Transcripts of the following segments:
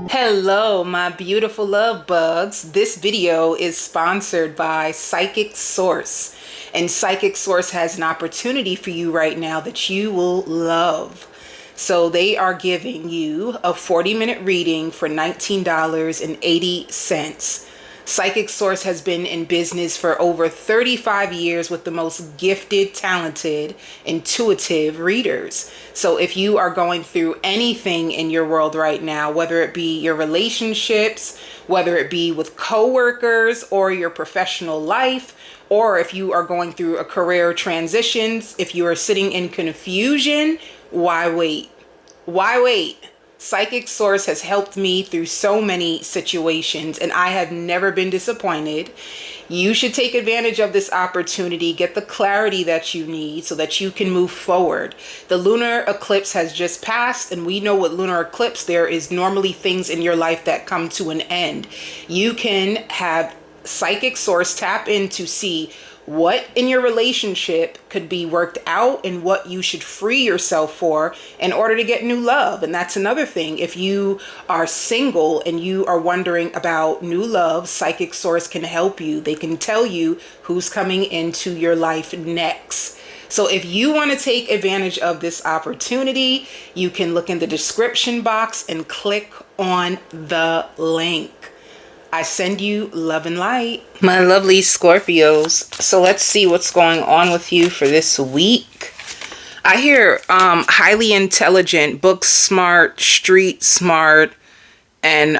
Hello, my beautiful love bugs. This video is sponsored by Psychic Source. And Psychic Source has an opportunity for you right now that you will love. So they are giving you a 40-minute reading for $19.80. Psychic Source has been in business for over 35 years with the most gifted, talented, intuitive readers. So if you are going through anything in your world right now, whether it be your relationships, whether it be with coworkers or your professional life, or if you are going through a career transitions, if you are sitting in confusion, why wait? Why wait? Psychic Source has helped me through so many situations and I have never been disappointed. You should take advantage of this opportunity, get the clarity that you need so that you can move forward. The lunar eclipse has just passed, and we know with lunar eclipse, there is normally things in your life that come to an end. You can have Psychic Source tap in to see what in your relationship could be worked out and what you should free yourself for in order to get new love. And that's another thing. If you are single and you are wondering about new love, Psychic Source can help you. They can tell you who's coming into your life next. So if you want to take advantage of this opportunity, you can look in the description box and click on the link. I send you love and light. My lovely Scorpios. So let's see what's going on with you for this week. I hear highly intelligent, book smart, street smart, and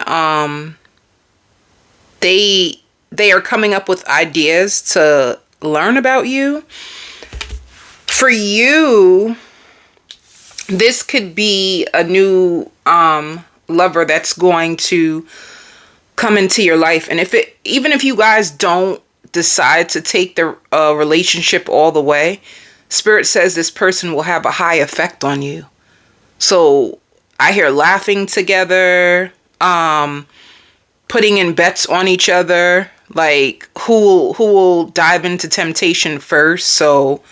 they are coming up with ideas to learn about you. For you, this could be a new lover that's going to come into your life. And even if you guys don't decide to take the relationship all the way, Spirit says this person will have a high effect on you. So I hear laughing together, putting in bets on each other, like who will dive into temptation first. So,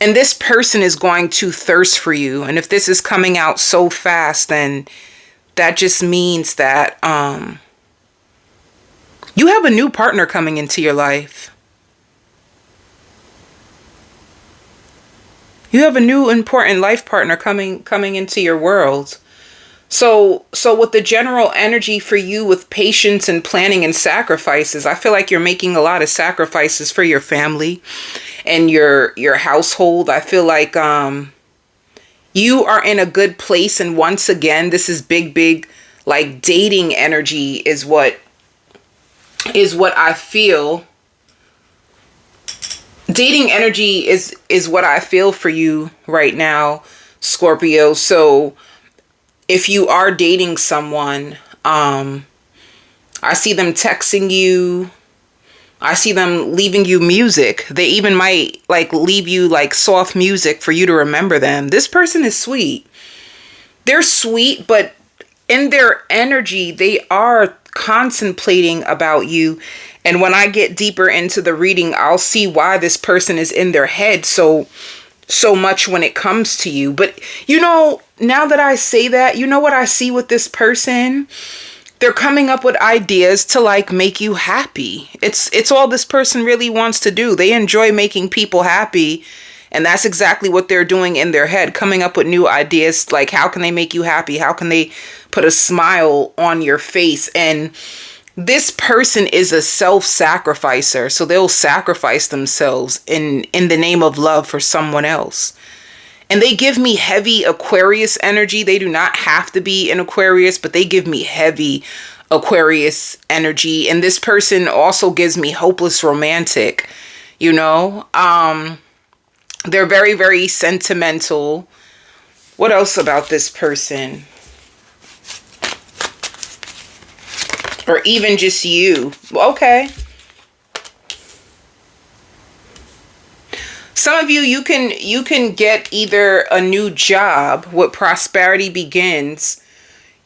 and this person is going to thirst for you. And if this is coming out so fast, then that just means that you have a new partner coming into your life. You have a new important life partner coming into your world. So with the general energy for you with patience and planning and sacrifices, I feel like you're making a lot of sacrifices for your family and your household. I feel like you are in a good place, and once again, this is big like dating energy is what I feel. Dating energy is what I feel for you right now, Scorpio. So if you are dating someone, I see them texting you. I see them leaving you music. They even might like leave you like soft music for you to remember them. This person is sweet. They're sweet, but in their energy, they are contemplating about you. And when I get deeper into the reading, I'll see why this person is in their head so much when it comes to you. But you know, now that I say that, you know what I see with this person? They're coming up with ideas to like make you happy. It's all this person really wants to do. They enjoy making people happy. And that's exactly what they're doing in their head, coming up with new ideas. Like, how can they make you happy? How can they put a smile on your face? And this person is a self-sacrificer. So they'll sacrifice themselves in the name of love for someone else. And they give me heavy Aquarius energy. They do not have to be an Aquarius, but they give me heavy Aquarius energy. And this person also gives me hopeless romantic, you know. They're very sentimental. What else about this person? Or even just you. Okay. Some of you can get either a new job, what prosperity begins.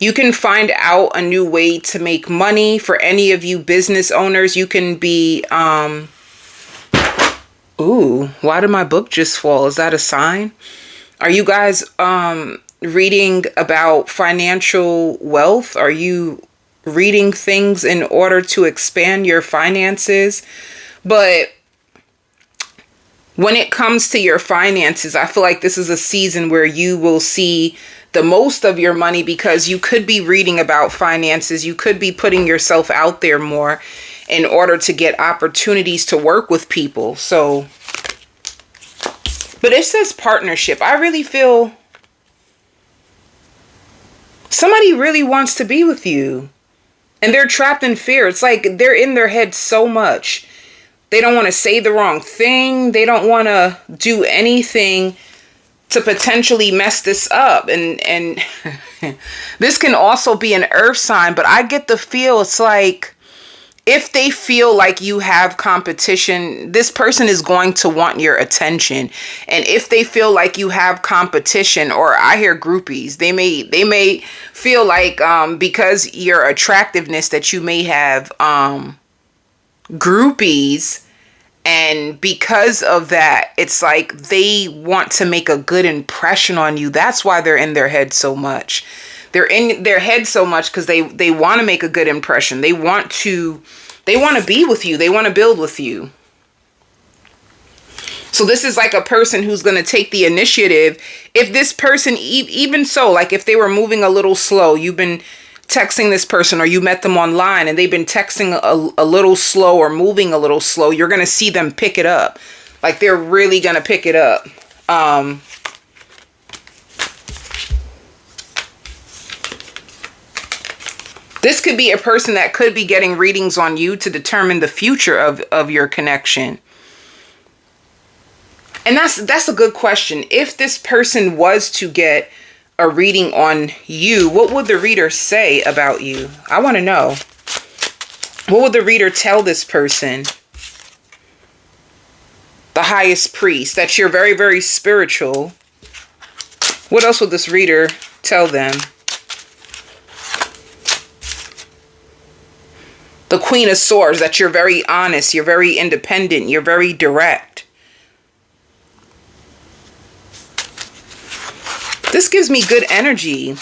You can find out a new way to make money. For any of you business owners, you can be, ooh, why did my book just fall? Is that a sign? Are you guys reading about financial wealth? Are you reading things in order to expand your finances? But when it comes to your finances, I feel like this is a season where you will see the most of your money, because you could be reading about finances. You could be putting yourself out there more in order to get opportunities to work with people. So, but it says partnership. I really feel somebody really wants to be with you, and they're trapped in fear. It's like they're in their head so much. They don't want to say the wrong thing. They don't want to do anything to potentially mess this up. And this can also be an earth sign, but I get the feel it's like if they feel like you have competition, this person is going to want your attention. And if they feel like you have competition, or I hear groupies, they may feel like because your attractiveness that you may have groupies, and because of that, it's like they want to make a good impression on you. That's why they're in their head so much. They're in their head so much because they want to make a good impression. They want to be with you. They want to build with you. So this is like a person who's going to take the initiative. If this person, even so, like if they were moving a little slow, you've been texting this person, or you met them online and they've been texting a little slow or moving a little slow, you're going to see them pick it up. Like they're really going to pick it up. This could be a person that could be getting readings on you to determine the future of your connection. And that's a good question. If this person was to get a reading on you, what would the reader say about you? I want to know. What would the reader tell this person? The highest priest, that you're very, very spiritual. What else would this reader tell them? The Queen of Swords, that you're very honest, you're very independent, you're very direct. This gives me good energy.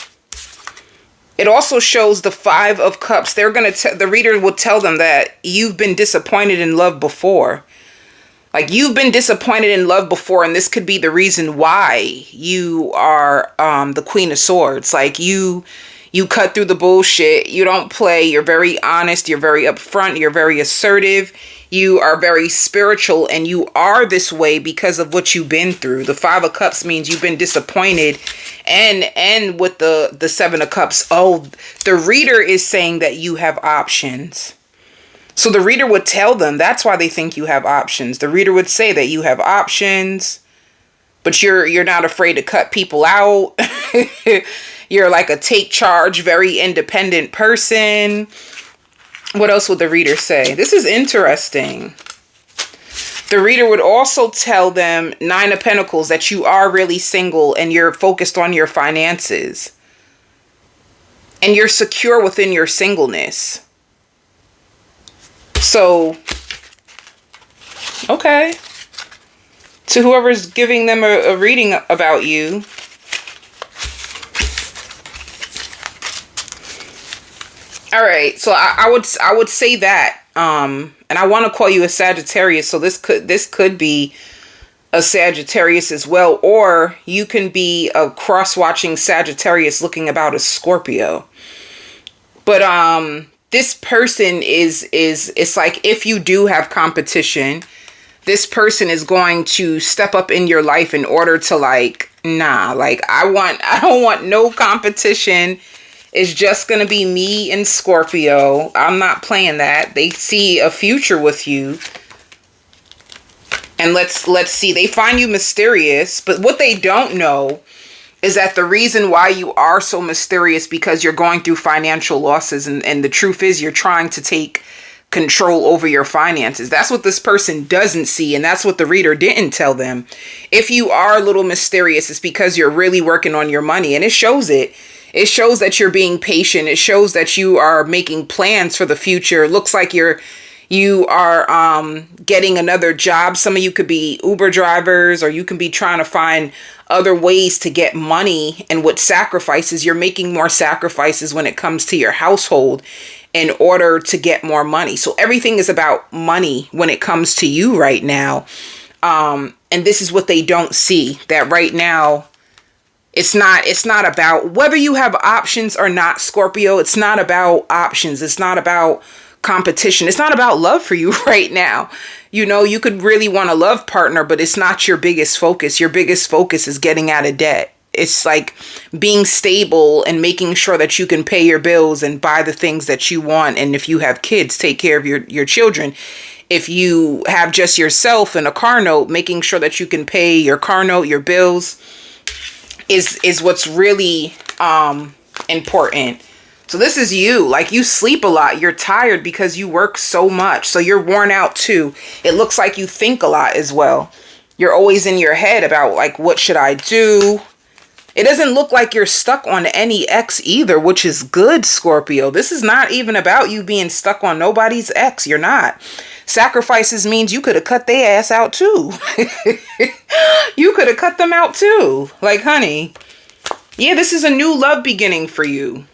It also shows the Five of Cups. They're going to the reader will tell them that you've been disappointed in love before. Like you've been disappointed in love before, and this could be the reason why you are the Queen of Swords. Like you cut through the bullshit. You don't play. You're very honest. You're very upfront. You're very assertive. You are very spiritual, and you are this way because of what you've been through. The Five of Cups means you've been disappointed. And with the Seven of Cups, the reader is saying that you have options. So the reader would tell them that's why they think you have options. The reader would say that you have options, but you're not afraid to cut people out. You're like a take charge, very independent person. What else would the reader say? This is interesting. The reader would also tell them, Nine of Pentacles, that you are really single and you're focused on your finances. And you're secure within your singleness. So, okay. To whoever's giving them a reading about you, all right, so I would say that, and I want to call you a Sagittarius, so this could be a Sagittarius as well, or you can be a cross-watching Sagittarius looking about a Scorpio. But this person it's like if you do have competition, this person is going to step up in your life in order to I don't want no competition. It's just going to be me and Scorpio. I'm not playing that. They see a future with you. And let's see. They find you mysterious. But what they don't know is that the reason why you are so mysterious because you're going through financial losses. And the truth is you're trying to take control over your finances. That's what this person doesn't see. And that's what the reader didn't tell them. If you are a little mysterious, it's because you're really working on your money. And it shows it. It shows that you're being patient. It shows that you are making plans for the future. It looks like you're You are getting another job. Some of you could be Uber drivers, or you can be trying to find other ways to get money. And with sacrifices, you're making more sacrifices when it comes to your household in order to get more money. So everything is about money when it comes to you right now. And this is what they don't see, that right now it's not about whether you have options or not, Scorpio. It's not about options. It's not about competition. It's not about love for you right now. You could really want a love partner, but it's not your biggest focus. Your biggest focus is getting out of debt. It's like being stable and making sure that you can pay your bills and buy the things that you want. And if you have kids, take care of your children. If you have just yourself and a car note, making sure that you can pay your car note, your bills is what's really important. So this is you. Like, you sleep a lot. You're tired because you work so much. So you're worn out too. It looks like you think a lot as well. You're always in your head about, like, what should I do? It doesn't look like you're stuck on any ex either, which is good, Scorpio. This is not even about you being stuck on nobody's ex. You're not. Sacrifices means you could have cut their ass out too. You could have cut them out too. Like, honey, yeah, this is a new love beginning for you.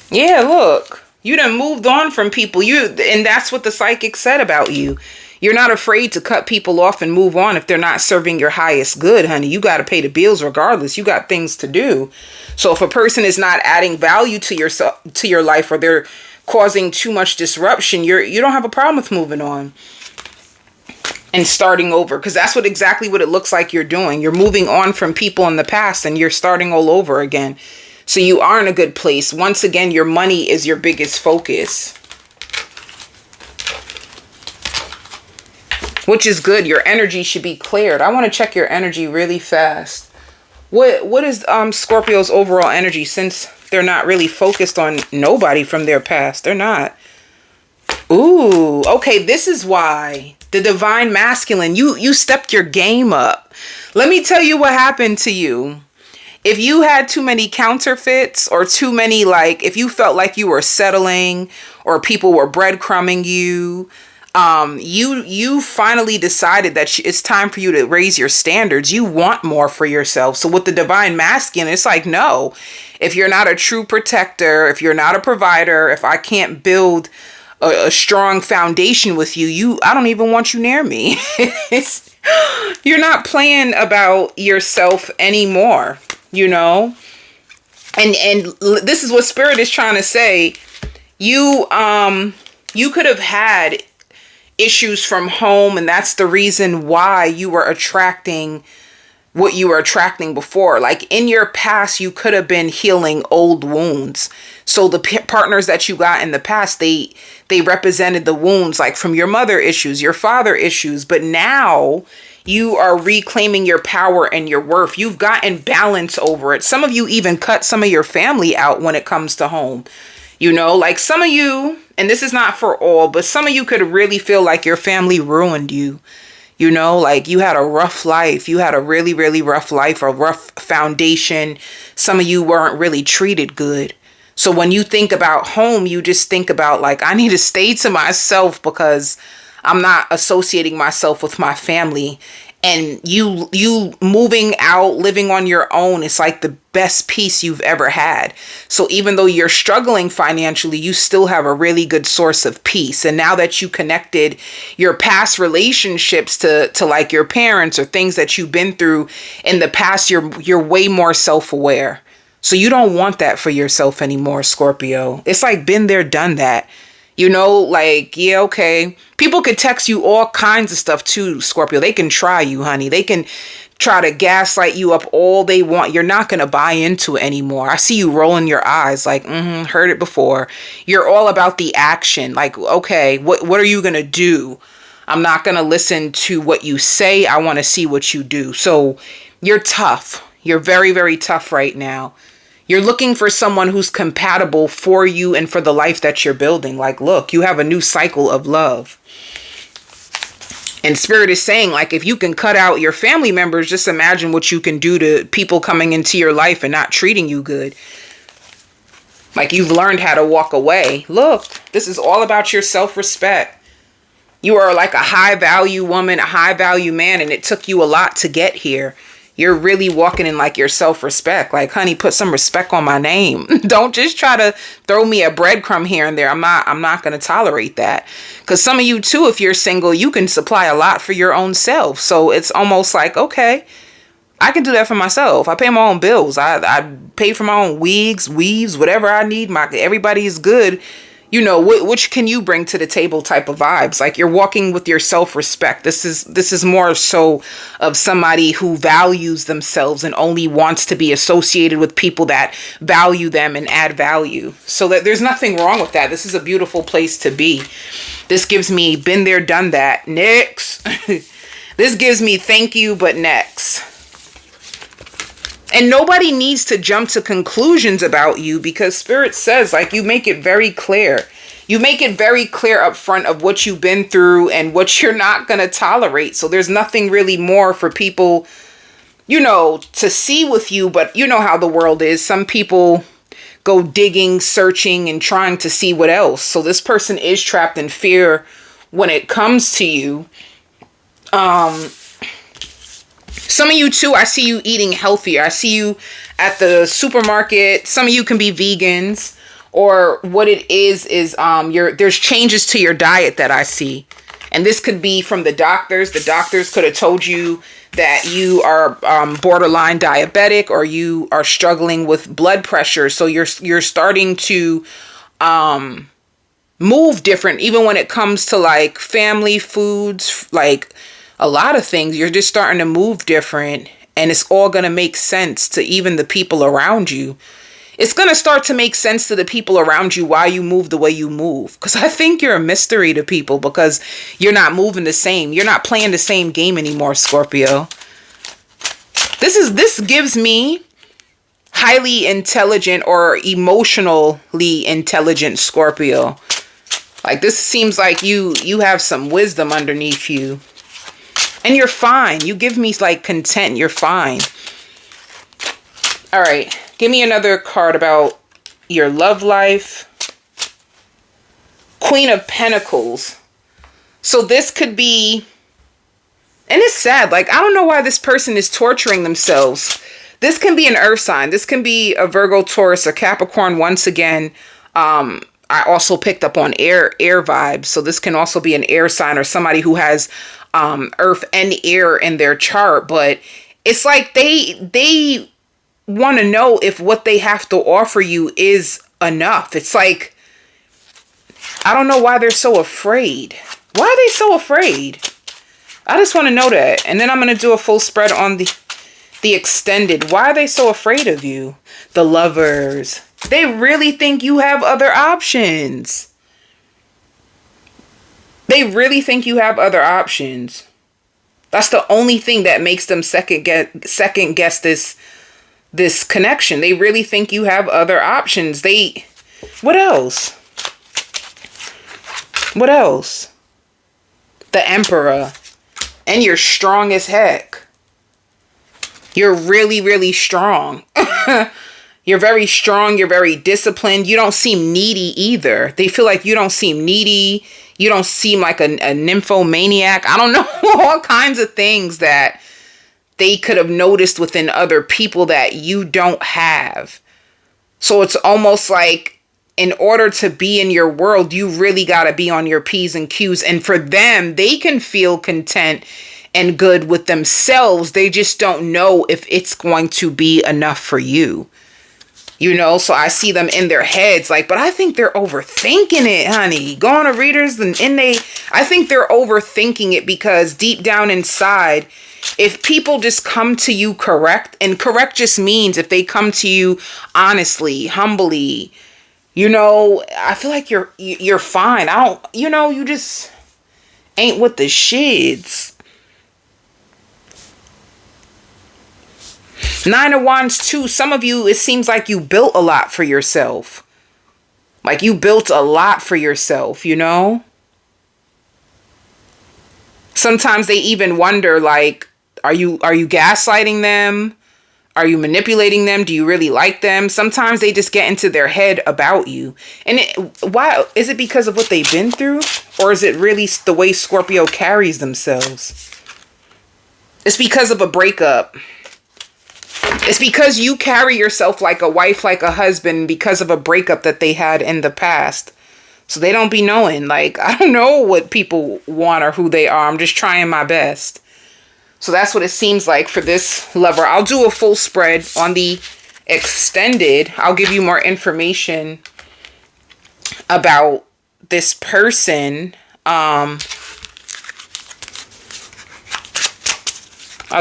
Yeah, look, you done moved on from people. And that's what the psychic said about you. You're not afraid to cut people off and move on if they're not serving your highest good, honey. You got to pay the bills regardless. You got things to do. So if a person is not adding value to your life, or they're causing too much disruption, you don't have a problem with moving on and starting over, because that's exactly what it looks like you're doing. You're moving on from people in the past and you're starting all over again. So you are in a good place. Once again, your money is your biggest focus, which is good. Your energy should be cleared. I want to check your energy really fast. What is Scorpio's overall energy, since they're not really focused on nobody from their past? They're not. Ooh, okay, this is why. The divine masculine, you stepped your game up. Let me tell you what happened to you. If you had too many counterfeits, or too many, like, if you felt like you were settling, or people were breadcrumbing you, you finally decided that it's time for you to raise your standards. You want more for yourself. So with the divine masculine, it's like, no, if you're not a true protector, if you're not a provider, if I can't build a strong foundation with you, I don't even want you near me. You're not playing about yourself anymore, and this is what Spirit is trying to say. You could have had issues from home, and that's the reason why you were attracting what you were attracting before. Like, in your past, you could have been healing old wounds. So the partners that you got in the past, they represented the wounds, like from your mother issues, your father issues. But now you are reclaiming your power and your worth. You've gotten balance over it. Some of you even cut some of your family out when it comes to home. Like some of you, and this is not for all, but some of you could really feel like your family ruined you. Like you had a rough life. You had a really, really rough life, a rough foundation. Some of you weren't really treated good. So when you think about home, you just think about, like, I need to stay to myself because I'm not associating myself with my family. And you moving out, living on your own, it's like the best peace you've ever had. So even though you're struggling financially, you still have a really good source of peace. And now that you connected your past relationships to like your parents or things that you've been through in the past, you're way more self-aware. So you don't want that for yourself anymore, Scorpio. It's like been there, done that. Like, yeah, okay. People could text you all kinds of stuff too, Scorpio. They can try you, honey. They can try to gaslight you up all they want. You're not going to buy into it anymore. I see you rolling your eyes like, heard it before. You're all about the action. Like, okay, what are you going to do? I'm not going to listen to what you say. I want to see what you do. So you're tough. You're very, very tough right now. You're looking for someone who's compatible for you and for the life that you're building. Like, look, you have a new cycle of love. And Spirit is saying, like, if you can cut out your family members, just imagine what you can do to people coming into your life and not treating you good. Like you've learned how to walk away. Look, this is all about your self-respect. You are like a high value woman, a high value man, and it took you a lot to get here. You're really walking in like your self-respect. Like, honey, put some respect on my name. Don't just try to throw me a breadcrumb here and there. I'm not going to tolerate that. Because some of you too, if you're single, you can supply a lot for your own self. So it's almost like, okay, I can do that for myself. I pay my own bills. I pay for my own wigs, weaves, whatever I need. Everybody is good. You know, which can you bring to the table type of vibes. Like you're walking with your self-respect. This is more so of somebody who values themselves and only wants to be associated with people that value them and add value. So that there's nothing wrong with that. This is a beautiful place to be. This gives me been there, done that. Next. This gives me thank you, but next. And nobody needs to jump to conclusions about you because Spirit says, like, you make it very clear. You make it very clear up front of what you've been through and what you're not going to tolerate. So there's nothing really more for people, you know, to see with you. But you know how the world is. Some people go digging, searching, and trying to see what else. So this person is trapped in fear when it comes to you. Some of you too, I see you eating healthier. I see you at the supermarket. Some of you can be vegans, or what it is there's changes to your diet that I see. And this could be from the doctors. The doctors could have told you that you are borderline diabetic, or you are struggling with blood pressure. So you're starting to move different, even when it comes to like family foods, like a lot of things. You're just starting to move different, and it's all going to make sense to even the people around you. It's going to start to make sense to the people around you why you move the way you move. Because I think you're a mystery to people because you're not moving the same. You're not playing the same game anymore, Scorpio. This gives me highly intelligent or emotionally intelligent Scorpio. Like this seems like you have some wisdom underneath you. And you're fine. You give me like content. You're fine. All right. Give me another card about your love life. Queen of Pentacles. So this could be, and it's sad. Like, I don't know why this person is torturing themselves. This can be an earth sign. This can be a Virgo, Taurus, or Capricorn. Once again, I also picked up on air vibes. So this can also be an air sign or somebody who has earth and air in their chart. But it's like they want to know if what they have to offer you is enough. It's like, I don't know why they're so afraid. Why are they so afraid? I just want to know that. And then I'm going to do a full spread on the extended. Why are they so afraid of you? The Lovers. They really think you have other options. They really think you have other options. That's the only thing that makes them second guess this connection. They really think you have other options. What else? What else? The Emperor. And you're strong as heck. You're really, really strong. You're very strong. You're very disciplined. You don't seem needy either. They feel like you don't seem needy. You don't seem like a nymphomaniac. I don't know. All kinds of things that they could have noticed within other people that you don't have. So it's almost like in order to be in your world, you really got to be on your P's and Q's. And for them, they can feel content and good with themselves. They just don't know if it's going to be enough for you. You know, so I see them in their heads like, but I think they're overthinking it, honey. Go on to readers I think they're overthinking it because deep down inside, if people just come to you correct, and correct just means if they come to you honestly, humbly, you know, I feel like you're fine. You just ain't with the shits. Nine of Wands too. Some of you, it seems like you built a lot for yourself. Like you built a lot for yourself, you know? Sometimes they even wonder, like, are you gaslighting them? Are you manipulating them? Do you really like them? Sometimes they just get into their head about you. And why is it because of what they've been through? Or is it really the way Scorpio carries themselves? It's because of a breakup. It's because you carry yourself like a wife, like a husband, because of a breakup that they had in the past. So they don't be knowing. Like, I don't know what people want or who they are. I'm just trying my best. So that's what it seems like for this lover. I'll do a full spread on the extended. I'll give you more information about this person. I'll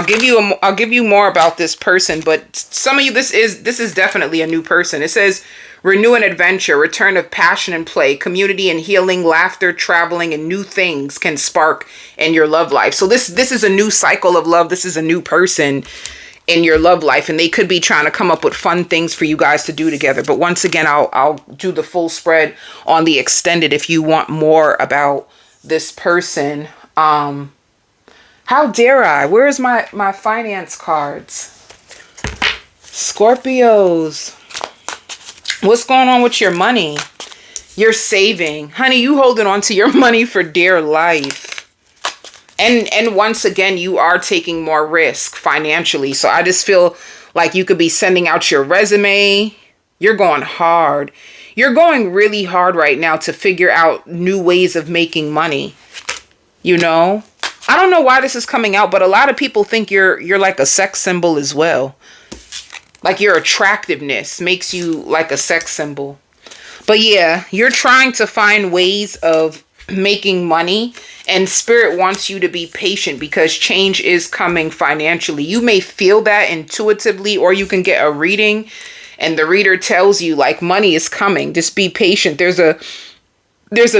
give you more about this person, but some of you, this is definitely a new person. It says renew an adventure, return of passion and play, community and healing, laughter, traveling, and new things can spark in your love life. So this is a new cycle of love. This is a new person in your love life, and they could be trying to come up with fun things for you guys to do together. But once again, I'll do the full spread on the extended if you want more about this person. How dare I? Where's my finance cards? Scorpios. What's going on with your money? You're saving. Honey, you holding on to your money for dear life. And once again, you are taking more risk financially. So I just feel like you could be sending out your resume. You're going hard. You're going really hard right now to figure out new ways of making money. You know? I don't know why this is coming out, but a lot of people think you're like a sex symbol as well. Like your attractiveness makes you like a sex symbol. But yeah, you're trying to find ways of making money, and Spirit wants you to be patient because change is coming financially. You may feel that intuitively, or you can get a reading and the reader tells you like money is coming. Just be patient. There's a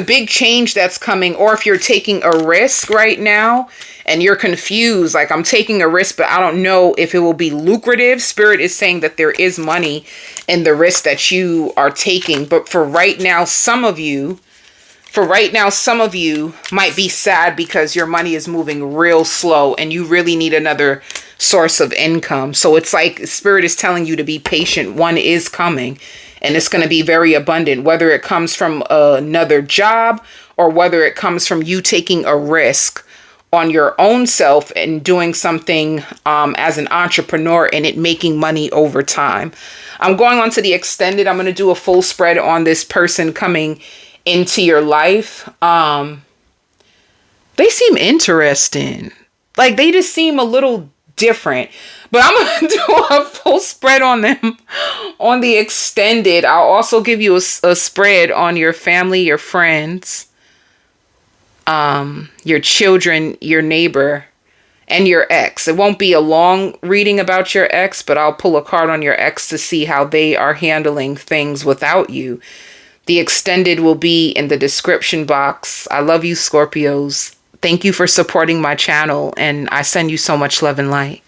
big change that's coming. Or if you're taking a risk right now and you're confused, like I'm taking a risk, but I don't know if it will be lucrative. Spirit is saying that there is money in the risk that you are taking. But for right now, some of you might be sad because your money is moving real slow and you really need another source of income. So it's like Spirit is telling you to be patient. One is coming. And it's going to be very abundant, whether it comes from another job or whether it comes from you taking a risk on your own self and doing something as an entrepreneur and it making money over time. I'm going on to the extended. I'm going to do a full spread on this person coming into your life. They seem interesting. Like they just seem a little different. But I'm going to do a full spread on them on the extended. I'll also give you a spread on your family, your friends, your children, your neighbor, and your ex. It won't be a long reading about your ex, but I'll pull a card on your ex to see how they are handling things without you. The extended will be in the description box. I love you, Scorpios. Thank you for supporting my channel, and I send you so much love and light.